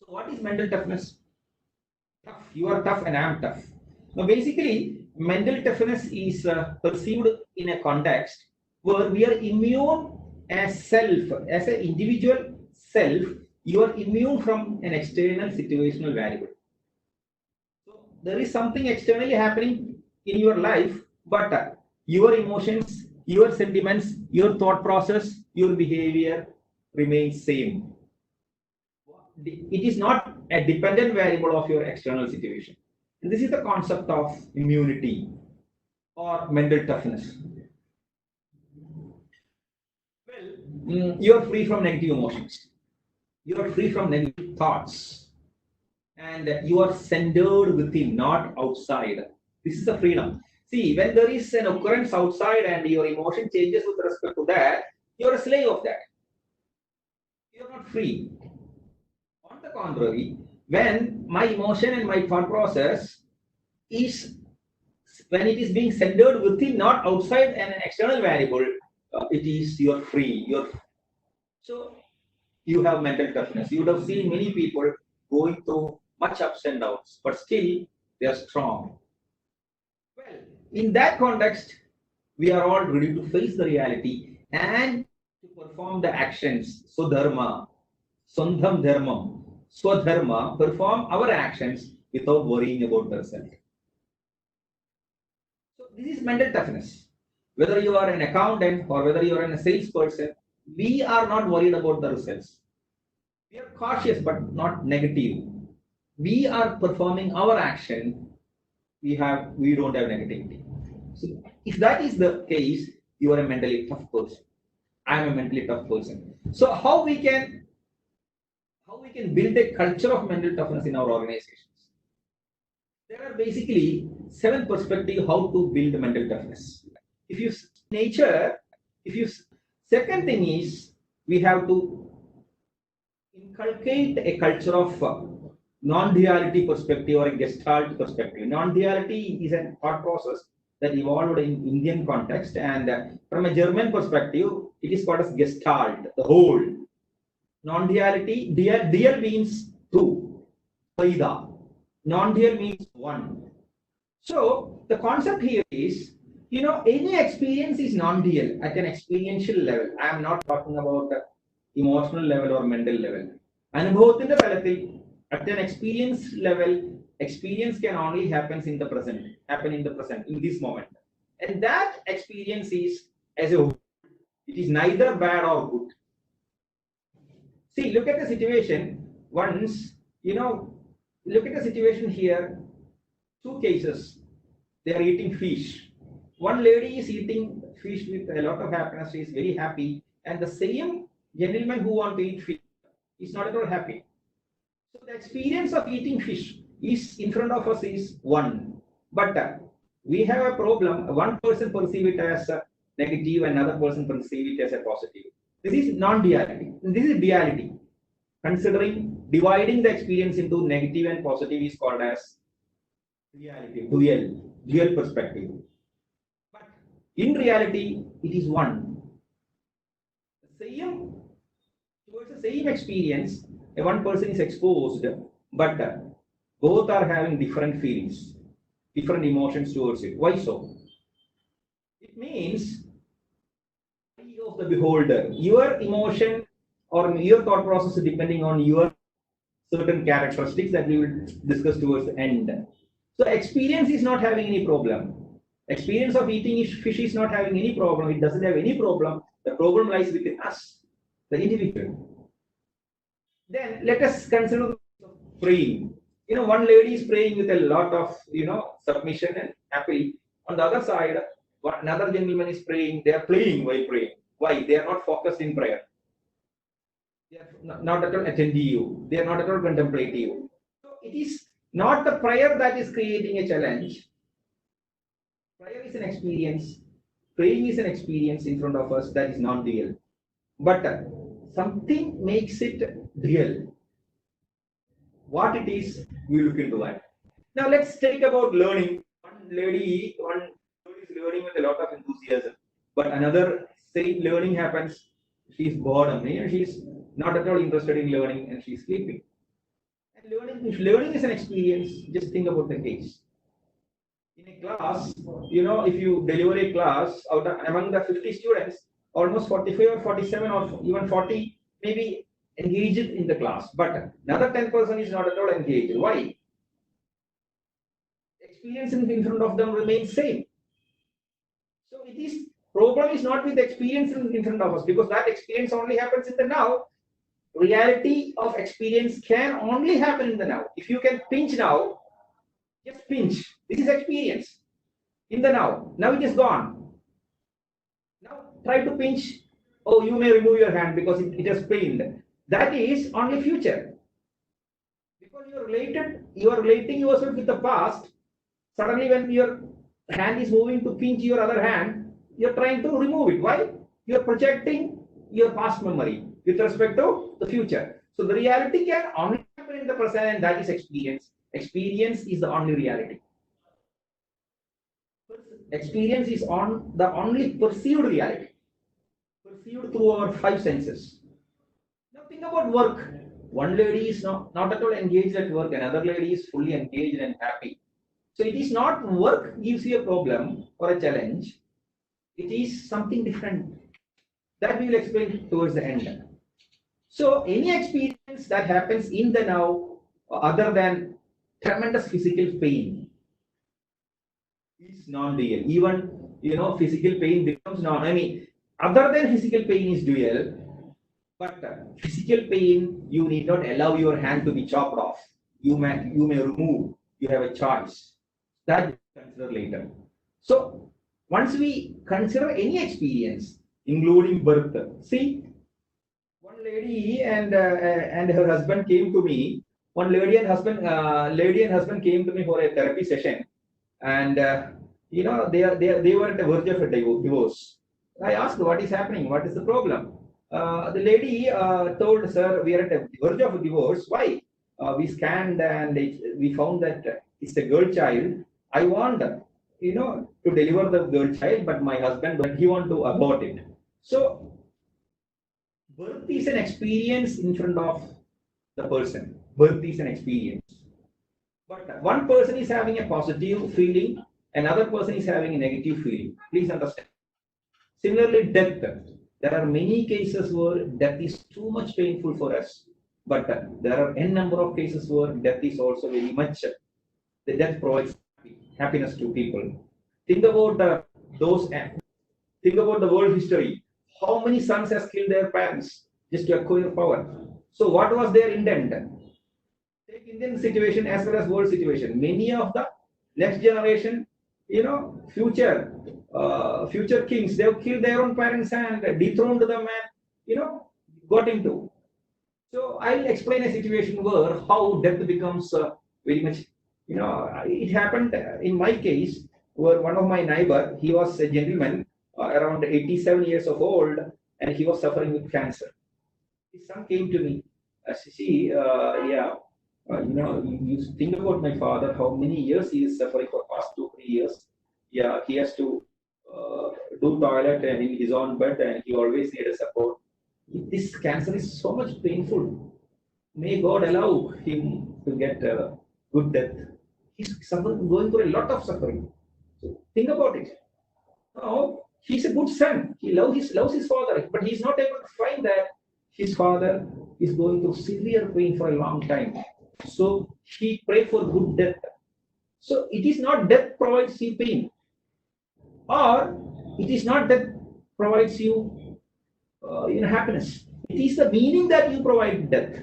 What is mental toughness? Tough. You are tough and I am tough. Now, basically, mental toughness is perceived in a context where we are immune as self, as an individual self. You are immune from an external situational variable. So there is something externally happening in your life, but your emotions, your sentiments, your thought process, your behavior remains same. It is not a dependent variable of your external situation. And this is the concept of immunity or mental toughness. Well, you are free from negative emotions. You are free from negative thoughts. And you are centered within, not outside. This is the freedom. See, when there is an occurrence outside and your emotion changes with respect to that, you are a slave of that. You are not free. On the contrary, when my emotion and my thought process is, when it is being centered within, not outside an external variable, it is you're free. So you have mental toughness. You would have seen many people going through much ups and downs, but still they are strong. Well, in that context, we are all ready to face the reality and to perform the actions. So dharma, sondham dharmam. Swadharma, perform our actions without worrying about the result. So this is mental toughness. Whether you are an accountant or whether you are a salesperson, we are not worried about the results. We are cautious but not negative. We are performing our action. We don't have negativity. So if that is the case, you are a mentally tough person. I am a mentally tough person. So how we can build a culture of mental toughness in our organizations? There are basically 7 perspectives how to build mental toughness. Second thing is, we have to inculcate a culture of non-duality perspective or a Gestalt perspective. Non-duality is a thought process that evolved in Indian context, and from a German perspective, it is called as Gestalt, the whole. Non-duality, dual means two, DWAITA. Non-dual means one. So the concept here is, any experience is non-dual at an experiential level. I am not talking about the emotional level or mental level. Anubhavathinte thalethil, at an experience level, experience can only happen in the present, in this moment. And that experience is as a whole. It is neither bad or good. See, look at the situation once, look at the situation here. 2 cases. They are eating fish. One lady is eating fish with a lot of happiness. She is very happy. And the same gentleman who wants to eat fish is not at all happy. So the experience of eating fish is in front of us is one. But we have a problem. One person perceives it as a negative, another person perceives it as a positive. This is non-duality. This is duality. Considering dividing the experience into negative and positive is called as reality, dual perspective. But in reality, it is one. Towards the same experience, one person is exposed, but both are having different feelings, different emotions towards it. Why so? It means of the beholder, your emotion or your thought process is depending on your certain characteristics that we will discuss towards the end. So experience is not having any problem. Experience of eating fish is not having any problem. It doesn't have any problem. The problem lies within us, the individual. Then let us consider praying. One lady is praying with a lot of submission and happily. On the other side, another gentleman is praying. They are playing while praying. Why? They are not focused in prayer. They are not at all attentive. They are not at all contemplative. So it is not the prayer that is creating a challenge. Prayer is an experience. Praying is an experience in front of us that is non-dual. But something makes it real. What it is, we look into that. Now let's take about learning. One lady is learning with a lot of enthusiasm, but another learning happens. She's bored. She's not at all interested in learning, and she's sleeping. And learning is an experience. Just think about the case. In a class, if you deliver a class among the 50 students, almost 45 or 47 or even 40 maybe engaged in the class, but another 10% is not at all engaged. Why? Experience in front of them remains same. So it is problem is not with the experience in front of us, because that experience only happens in the now. Reality of experience can only happen in the now. If you can pinch now, just pinch. This is experience in the now. Now it is gone. Now try to pinch. Oh, you may remove your hand because it has pained. That is only future. Because you are relating yourself with the past. Suddenly when your hand is moving to pinch your other hand, you're trying to remove it. Why? You're projecting your past memory with respect to the future. So the reality can only happen in the present, and that is experience. Experience is the only reality. Experience is the only perceived reality, perceived through our 5 senses. Now think about work. One lady is not at all engaged at work, another lady is fully engaged and happy. So it is not work gives you a problem or a challenge. It is something different. That we will explain towards the end. So any experience that happens in the now, other than tremendous physical pain, is non-dual. Even physical pain becomes other than physical pain is dual, but physical pain you need not allow your hand to be chopped off. You may remove. You have a choice. That we consider later. So once we consider any experience, including birth, see, one lady and her husband came to me. One lady and husband came to me for a therapy session, and they were at the verge of a divorce. I asked, what is happening? What is the problem? The lady told, sir, we are at the verge of a divorce. Why? We scanned and we found that it's a girl child. I want to deliver the girl child, but my husband, he want to abort it. So birth is an experience in front of the person. Birth is an experience. But one person is having a positive feeling, another person is having a negative feeling. Please understand. Similarly, death. There are many cases where death is too much painful for us, but there are n number of cases where death is also very much. The death provides happiness to people. Think about Think about the world history. How many sons has killed their parents just to acquire power? So what was their intent? Take Indian situation as well as world situation. Many of the next generation, future kings, they have killed their own parents and dethroned them and got into. So I'll explain a situation where how death becomes very much. It happened in my case where one of my neighbor, he was a gentleman around 87 years of old, and he was suffering with cancer. His son came to me. You think about my father, how many years he is suffering for past 2-3 years. Yeah, he has to do toilet and in his own bed, and he always needs support. This cancer is so much painful. May God allow him to get good death. He's going through a lot of suffering. So think about it. Now, he's a good son. He loves his father, but he's not able to find that his father is going through severe pain for a long time. So he prayed for good death. So it is not death provides you pain, or it is not death provides you happiness. It is the meaning that you provide death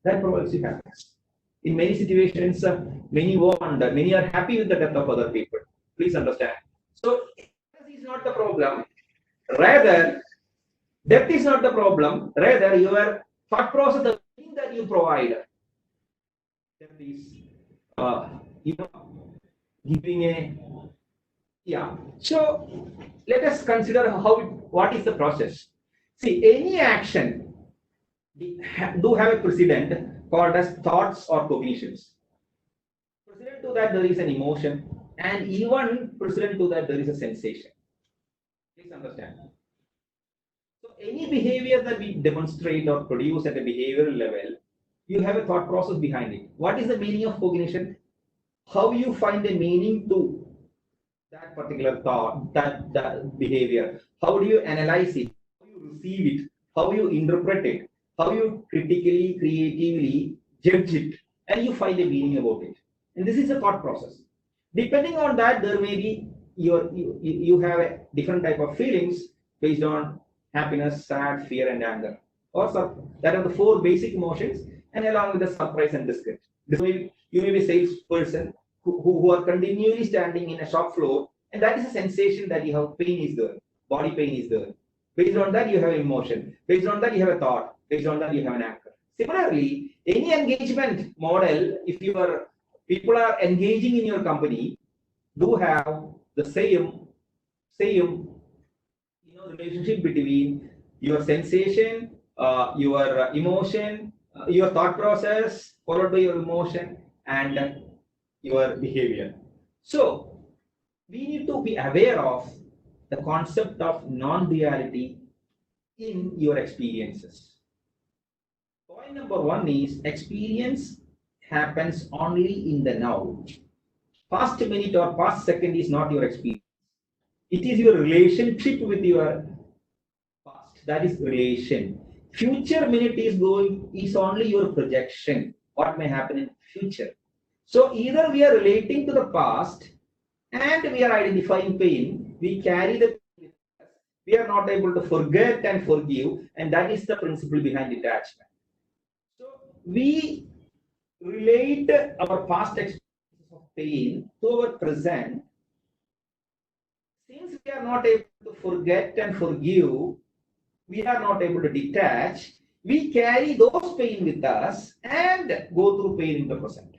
that provides you happiness. In many situations, many are happy with the death of other people. Please understand. So death is not the problem. Rather, death is not the problem. Rather, your thought process, the meaning that you provide, that is, giving a So let us consider what is the process. See, any action do have a precedent called as thoughts or cognitions. Precedent to that there is an emotion, and even precedent to that there is a sensation. Please understand. So any behavior that we demonstrate or produce at a behavioral level you have a thought process behind it. What is the meaning of cognition? How you find a meaning to that particular thought, that behavior? How do you analyze it? How you receive it? How you interpret it? How you critically, creatively judge it? And you find a meaning about it. And this is a thought process. Depending on that, there may be you have a different type of feelings based on happiness, sad, fear, and anger. Or that are the four basic emotions, and along with the surprise and disgust. You may be a salesperson who are continually standing in a shop floor, and that is a sensation that you have pain is there, body pain is there. Based on that, you have emotion. Based on that, you have a thought. Based on that, you have an anchor. Similarly, any engagement model, if people are engaging in your company, do have the same relationship between your sensation, your emotion, your thought process, followed by your emotion and your behavior. So we need to be aware of the concept of non-duality in your experiences. Point number one is experience happens only in the now. Past minute or past second is not your experience. It is your relationship with your past. That is relation. Future minute is only your projection. What may happen in future. So either we are relating to the past and we are identifying pain. We carry the pain with us. We are not able to forget and forgive, and that is the principle behind detachment. So we relate our past experience of pain to our present. Since we are not able to forget and forgive, we are not able to detach, we carry those pain with us and go through pain in the present.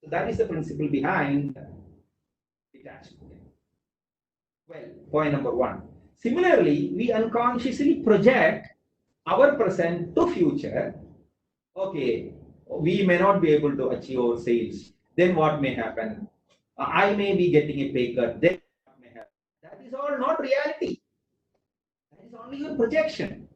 So that is the principle behind detachment. Well, point number one. Similarly, we unconsciously project our present to future. Okay, we may not be able to achieve our sales. Then what may happen? I may be getting a pay cut. Then what may happen? That is all not reality. That is only your projection.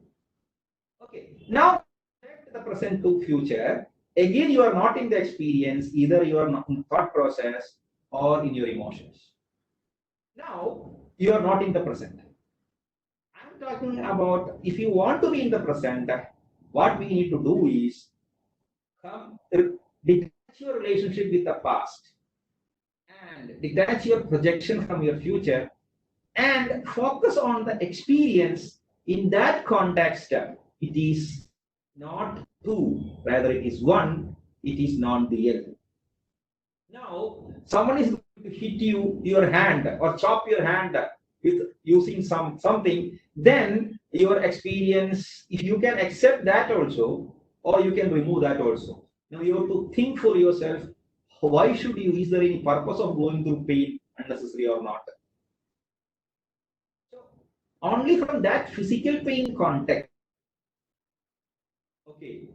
Okay, now project the present to future. Again, you are not in the experience, either you are not in thought process or in your emotions. Now, you are not in the present. I'm talking about if you want to be in the present, what we need to do is detach your relationship with the past and detach your projection from your future and focus on the experience. In that context, it is not two, rather it is one, it is non-dual. Now, someone is going to hit your hand or chop your hand with using something, then your experience, if you can accept that also, or you can remove that also. Now you have to think for yourself, why should you, is there any purpose of going through pain unnecessary or not? So only from that physical pain context, okay,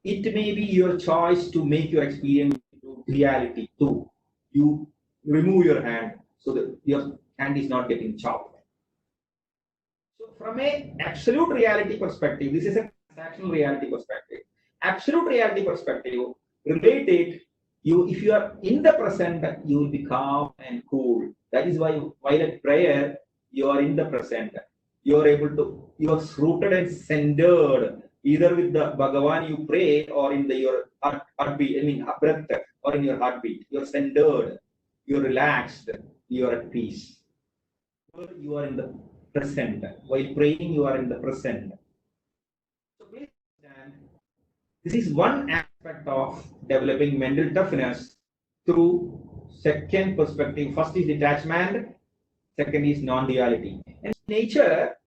it may be your choice to make your experience reality too. You remove your hand so that your hand is not getting chopped. So from a absolute reality perspective, this is a transactional reality perspective. Absolute reality perspective, related, if you are in the present, you will be calm and cool. That is why while at prayer, you are in the present. You are able to, you are rooted and centered, either with the Bhagavan you pray or in your heartbeat, breath, or in your heartbeat. You are centered, you are relaxed, you are at peace. You are in the present. While praying, you are in the present. So please understand, this is one aspect of developing mental toughness through second perspective. First is detachment, second is non-duality. And nature,